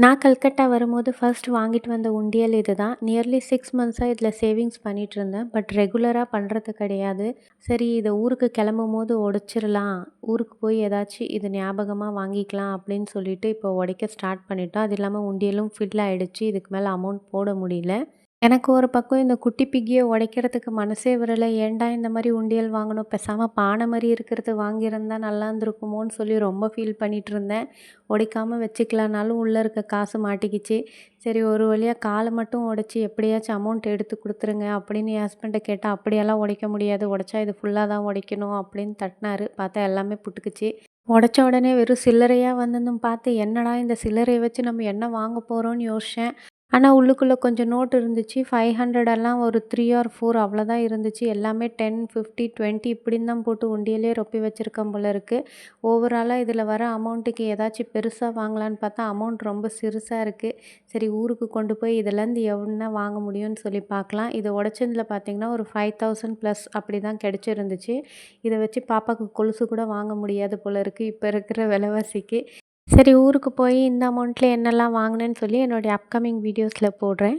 நான் கல்கட்டா வரும்போது ஃபர்ஸ்ட் வாங்கிட்டு வந்த உண்டியல் இதுதான். நியர்லி 6 மந்த்ஸா இதில சேவிங்ஸ் பண்ணிட்டுருந்தேன். பட் ரெகுலரா பண்றது கிடையாது. சரி இத ஊருக்கு கிளம்பும்போது உடைச்சிரலாம். ஊருக்கு போய் ஏதாச்சும் இது ஞாபகமா வாங்கிக்கலாம் அப்படின்னு சொல்லிட்டு இப்போ உடைக்க ஸ்டார்ட் பண்ணிட்டோம். அது இல்லாம உண்டியலும் ஃபில் ஆயிடுச்சு. இதுக்கு மேல அமௌண்ட் போட முடியல. எனக்கு ஒரு பக்கம் இந்த குட்டி பிக்கிய உடைக்கிறதுக்கு மனசே வரல. ஏன்டா இந்த மாரி உண்டியல் வாங்கணும்? பேசாம பானை மாரி இருக்கிறது வாங்கியிருந்தா நல்லா இருந்திருக்குமோன்னு சொல்லி ரொம்ப ஃபீல் பண்ணிட்டுருந்தேன். உடைக்காம வச்சுக்கலானாலும் உள்ள இருக்க காசு மாட்டிக்கிச்சு. சரி ஒரு வழியா கால மட்டும் உடைச்சு எப்படியாச்சும் அமௌண்ட் எடுத்து குடுத்துருங்க அப்படின்னு என் ஹஸ்பண்ட்ட கேட்டா, அப்படியெல்லாம் உடைக்க முடியாது. உடைச்சா இது ஃபுல்லா தான் உடைக்கணும் அப்படின்னு தட்டுனாரு. பார்த்தா எல்லாமே புட்டுக்குச்சு. உடைச்ச உடனே வெறும் சில்லறையா வந்ததும் பார்த்து, என்னடா இந்த சில்லறைய வச்சு நம்ம என்ன வாங்க போறோம்னு யோசிச்சேன். ஆனா உள்ளுக்குள்ள கொஞ்சம் நோட் இருந்துச்சு. 500 எல்லாம் ஒரு 3 ஆர் 4 அவ்வளோதான் இருந்துச்சு. எல்லாமே 10, 50, 20 இப்படின்னு தான் போட்டு உண்டியலே ரொப்பி வச்சிருக்கேன் போல இருக்கு. ஓவராலா இதில வர அமௌண்ட்டுக்கு ஏதாச்சும் பெருசா வாங்கலான்னு பார்த்தா, அமௌண்ட் ரொம்ப சிறுசா இருக்கு. சரி ஊருக்கு கொண்டு போய் இதுலேருந்து என்ன வாங்க முடியும்னு சொல்லி பார்க்கலாம். இத உடைச்சதுல பார்த்தீங்கன்னா, ஒரு 5000 ப்ளஸ் அப்படி தான் கிடைச்சிருந்துச்சு. இத வச்சு பாப்பாக்கு கொலுசு கூட வாங்க முடியாது போல இருக்கு, இப்ப இருக்கிற விலைவாசிக்கு. சரி ஊருக்கு போய் இந்த அமௌண்ட்ல என்னலாம் வாங்கினேன்னு சொல்லி என்னுடைய அப்கமிங் வீடியோஸ்ல போடுறேன்.